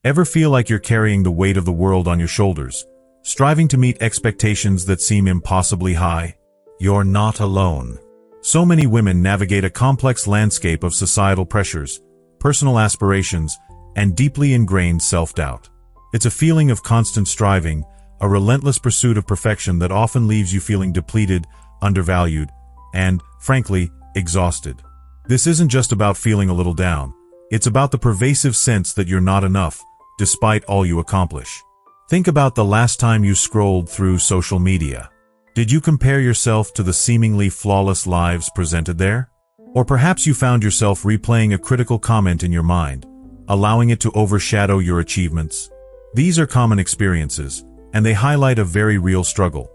Ever feel like you're carrying the weight of the world on your shoulders, striving to meet expectations that seem impossibly high? You're not alone. So many women navigate a complex landscape of societal pressures, personal aspirations, and deeply ingrained self-doubt. It's a feeling of constant striving, a relentless pursuit of perfection that often leaves you feeling depleted, undervalued, and, frankly, exhausted. This isn't just about feeling a little down. It's about the pervasive sense that you're not enough, despite all you accomplish. Think about the last time you scrolled through social media. Did you compare yourself to the seemingly flawless lives presented there? Or perhaps you found yourself replaying a critical comment in your mind, allowing it to overshadow your achievements? These are common experiences, and they highlight a very real struggle.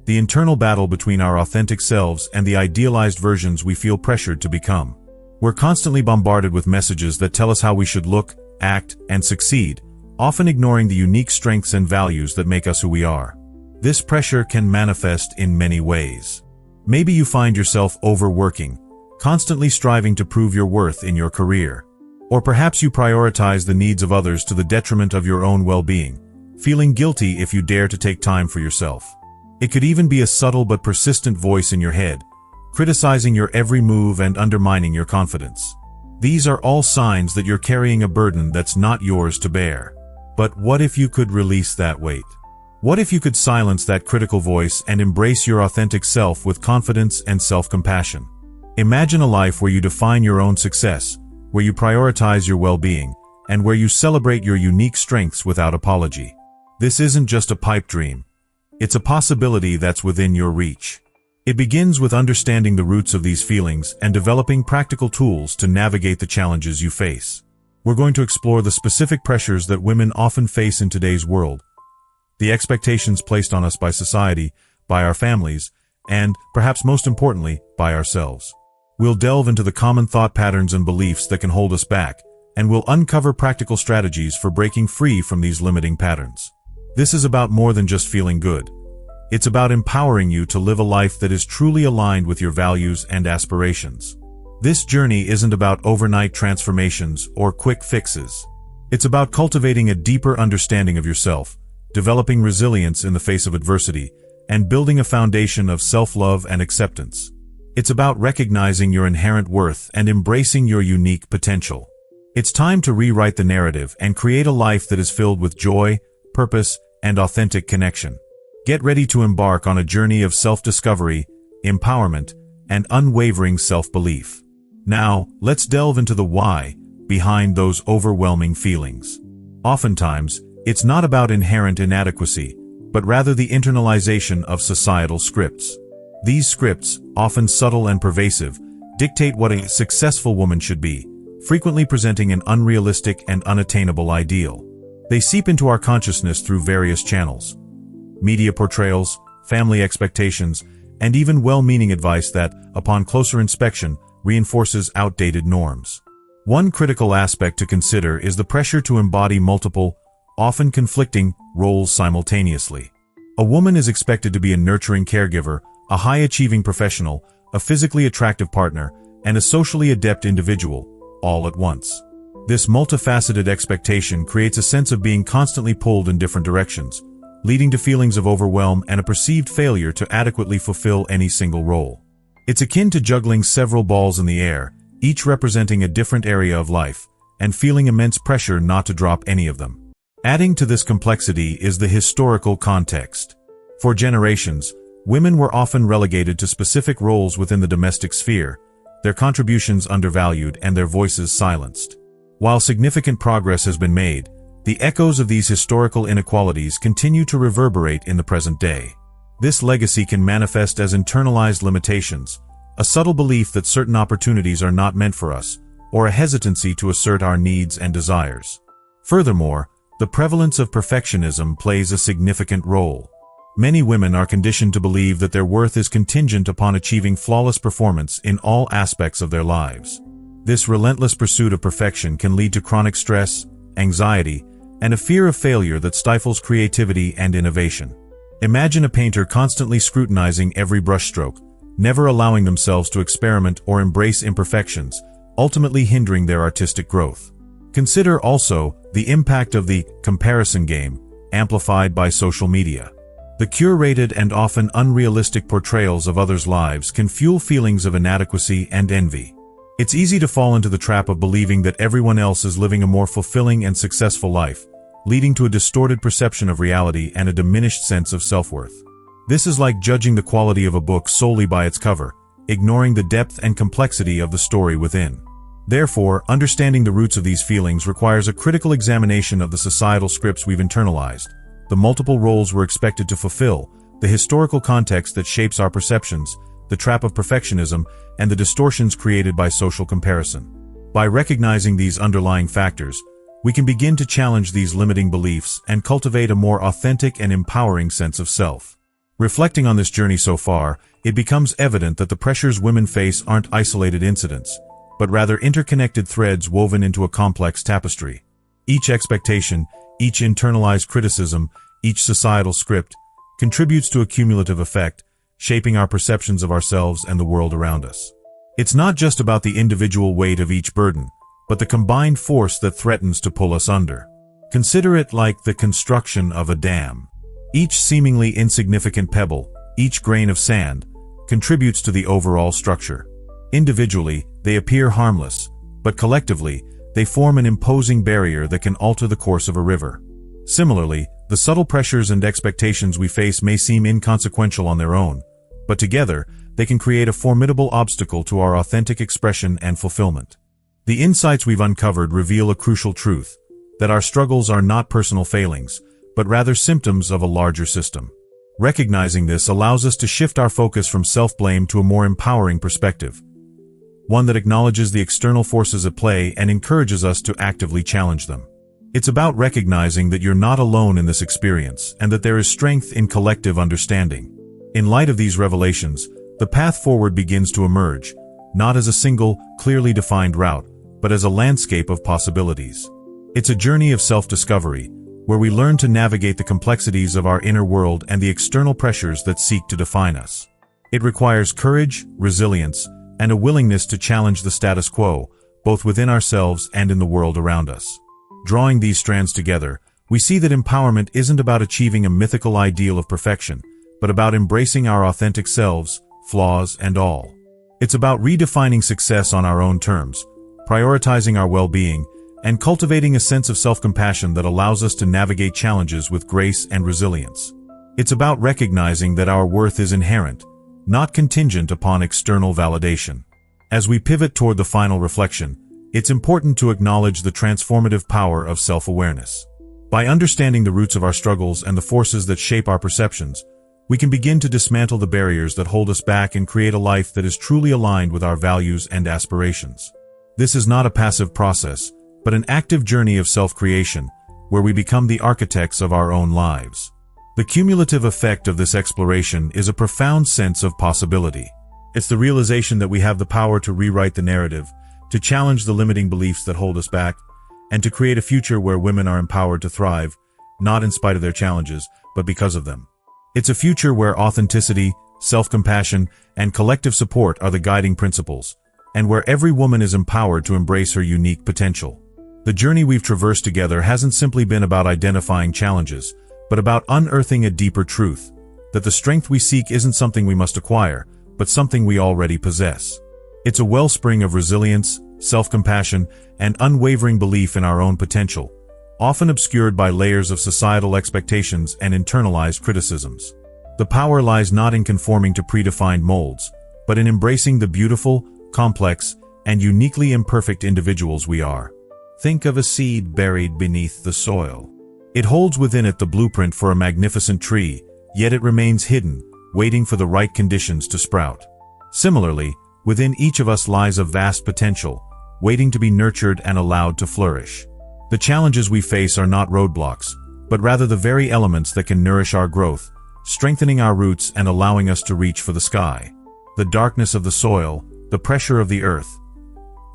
The internal battle between our authentic selves and the idealized versions we feel pressured to become. We're constantly bombarded with messages that tell us how we should look, act, and succeed, often ignoring the unique strengths and values that make us who we are. This pressure can manifest in many ways. Maybe you find yourself overworking, constantly striving to prove your worth in your career. Or perhaps you prioritize the needs of others to the detriment of your own well-being, feeling guilty if you dare to take time for yourself. It could even be a subtle but persistent voice in your head, criticizing your every move and undermining your confidence. These are all signs that you're carrying a burden that's not yours to bear. But what if you could release that weight? What if you could silence that critical voice and embrace your authentic self with confidence and self-compassion? Imagine a life where you define your own success, where you prioritize your well-being, and where you celebrate your unique strengths without apology. This isn't just a pipe dream. It's a possibility that's within your reach. It begins with understanding the roots of these feelings and developing practical tools to navigate the challenges you face. We're going to explore the specific pressures that women often face in today's world, the expectations placed on us by society, by our families, and, perhaps most importantly, by ourselves. We'll delve into the common thought patterns and beliefs that can hold us back, and we'll uncover practical strategies for breaking free from these limiting patterns. This is about more than just feeling good. It's about empowering you to live a life that is truly aligned with your values and aspirations. This journey isn't about overnight transformations or quick fixes. It's about cultivating a deeper understanding of yourself, developing resilience in the face of adversity, and building a foundation of self-love and acceptance. It's about recognizing your inherent worth and embracing your unique potential. It's time to rewrite the narrative and create a life that is filled with joy, purpose, and authentic connection. Get ready to embark on a journey of self-discovery, empowerment, and unwavering self-belief. Now, let's delve into the why behind those overwhelming feelings. Oftentimes, it's not about inherent inadequacy, but rather the internalization of societal scripts. These scripts, often subtle and pervasive, dictate what a successful woman should be, frequently presenting an unrealistic and unattainable ideal. They seep into our consciousness through various channels: media portrayals, family expectations, and even well-meaning advice that, upon closer inspection, reinforces outdated norms. One critical aspect to consider is the pressure to embody multiple, often conflicting, roles simultaneously. A woman is expected to be a nurturing caregiver, a high-achieving professional, a physically attractive partner, and a socially adept individual, all at once. This multifaceted expectation creates a sense of being constantly pulled in different directions, leading to feelings of overwhelm and a perceived failure to adequately fulfill any single role. It's akin to juggling several balls in the air, each representing a different area of life, and feeling immense pressure not to drop any of them. Adding to this complexity is the historical context. For generations, women were often relegated to specific roles within the domestic sphere, their contributions undervalued and their voices silenced. While significant progress has been made, the echoes of these historical inequalities continue to reverberate in the present day. This legacy can manifest as internalized limitations, a subtle belief that certain opportunities are not meant for us, or a hesitancy to assert our needs and desires. Furthermore, the prevalence of perfectionism plays a significant role. Many women are conditioned to believe that their worth is contingent upon achieving flawless performance in all aspects of their lives. This relentless pursuit of perfection can lead to chronic stress, anxiety, and a fear of failure that stifles creativity and innovation. Imagine a painter constantly scrutinizing every brushstroke, never allowing themselves to experiment or embrace imperfections, ultimately hindering their artistic growth. Consider also the impact of the comparison game, amplified by social media. The curated and often unrealistic portrayals of others' lives can fuel feelings of inadequacy and envy. It's easy to fall into the trap of believing that everyone else is living a more fulfilling and successful life, leading to a distorted perception of reality and a diminished sense of self-worth. This is like judging the quality of a book solely by its cover, ignoring the depth and complexity of the story within. Therefore, understanding the roots of these feelings requires a critical examination of the societal scripts we've internalized, the multiple roles we're expected to fulfill, the historical context that shapes our perceptions, the trap of perfectionism, and the distortions created by social comparison. By recognizing these underlying factors, we can begin to challenge these limiting beliefs and cultivate a more authentic and empowering sense of self. Reflecting on this journey so far, it becomes evident that the pressures women face aren't isolated incidents, but rather interconnected threads woven into a complex tapestry. Each expectation, each internalized criticism, each societal script, contributes to a cumulative effect, shaping our perceptions of ourselves and the world around us. It's not just about the individual weight of each burden, but the combined force that threatens to pull us under. Consider it like the construction of a dam. Each seemingly insignificant pebble, each grain of sand, contributes to the overall structure. Individually, they appear harmless, but collectively, they form an imposing barrier that can alter the course of a river. Similarly, the subtle pressures and expectations we face may seem inconsequential on their own, but together, they can create a formidable obstacle to our authentic expression and fulfillment. The insights we've uncovered reveal a crucial truth, that our struggles are not personal failings, but rather symptoms of a larger system. Recognizing this allows us to shift our focus from self-blame to a more empowering perspective, one that acknowledges the external forces at play and encourages us to actively challenge them. It's about recognizing that you're not alone in this experience and that there is strength in collective understanding. In light of these revelations, the path forward begins to emerge, not as a single, clearly defined route, but as a landscape of possibilities. It's a journey of self-discovery, where we learn to navigate the complexities of our inner world and the external pressures that seek to define us. It requires courage, resilience, and a willingness to challenge the status quo, both within ourselves and in the world around us. Drawing these strands together, we see that empowerment isn't about achieving a mythical ideal of perfection, but about embracing our authentic selves, flaws and all. It's about redefining success on our own terms, prioritizing our well-being, and cultivating a sense of self-compassion that allows us to navigate challenges with grace and resilience. It's about recognizing that our worth is inherent, not contingent upon external validation. As we pivot toward the final reflection, it's important to acknowledge the transformative power of self-awareness. By understanding the roots of our struggles and the forces that shape our perceptions, we can begin to dismantle the barriers that hold us back and create a life that is truly aligned with our values and aspirations. This is not a passive process, but an active journey of self-creation, where we become the architects of our own lives. The cumulative effect of this exploration is a profound sense of possibility. It's the realization that we have the power to rewrite the narrative, to challenge the limiting beliefs that hold us back, and to create a future where women are empowered to thrive, not in spite of their challenges, but because of them. It's a future where authenticity, self-compassion, and collective support are the guiding principles, and where every woman is empowered to embrace her unique potential. The journey we've traversed together hasn't simply been about identifying challenges, but about unearthing a deeper truth, that the strength we seek isn't something we must acquire, but something we already possess. It's a wellspring of resilience, self-compassion, and unwavering belief in our own potential, often obscured by layers of societal expectations and internalized criticisms. The power lies not in conforming to predefined molds, but in embracing the beautiful, complex, and uniquely imperfect individuals we are. Think of a seed buried beneath the soil. It holds within it the blueprint for a magnificent tree, yet it remains hidden, waiting for the right conditions to sprout. Similarly, within each of us lies a vast potential, waiting to be nurtured and allowed to flourish. The challenges we face are not roadblocks, but rather the very elements that can nourish our growth, strengthening our roots and allowing us to reach for the sky. The darkness of the soil, the pressure of the earth.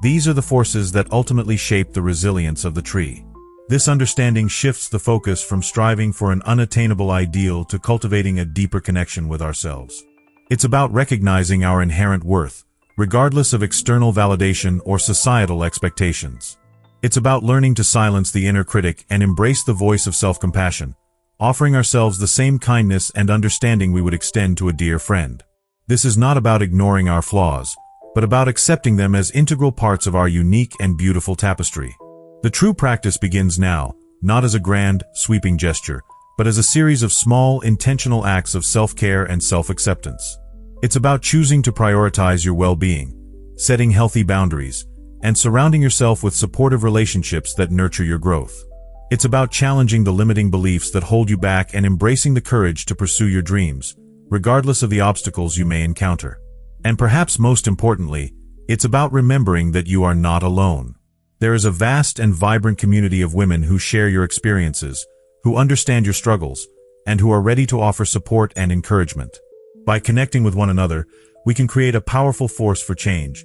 These are the forces that ultimately shape the resilience of the tree. This understanding shifts the focus from striving for an unattainable ideal to cultivating a deeper connection with ourselves. It's about recognizing our inherent worth, regardless of external validation or societal expectations. It's about learning to silence the inner critic and embrace the voice of self-compassion, offering ourselves the same kindness and understanding we would extend to a dear friend. This is not about ignoring our flaws, but about accepting them as integral parts of our unique and beautiful tapestry. The true practice begins now, not as a grand, sweeping gesture, but as a series of small, intentional acts of self-care and self-acceptance. It's about choosing to prioritize your well-being, setting healthy boundaries, and surrounding yourself with supportive relationships that nurture your growth. It's about challenging the limiting beliefs that hold you back and embracing the courage to pursue your dreams, regardless of the obstacles you may encounter. And perhaps most importantly, it's about remembering that you are not alone. There is a vast and vibrant community of women who share your experiences, who understand your struggles, and who are ready to offer support and encouragement. By connecting with one another, we can create a powerful force for change,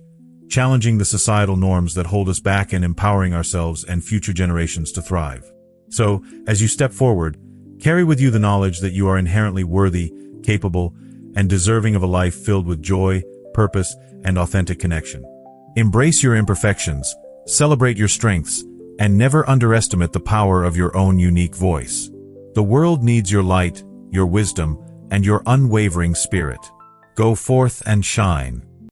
challenging the societal norms that hold us back and empowering ourselves and future generations to thrive. So, as you step forward, carry with you the knowledge that you are inherently worthy, capable, and deserving of a life filled with joy, purpose, and authentic connection. Embrace your imperfections, celebrate your strengths, and never underestimate the power of your own unique voice. The world needs your light, your wisdom, and your unwavering spirit. Go forth and shine.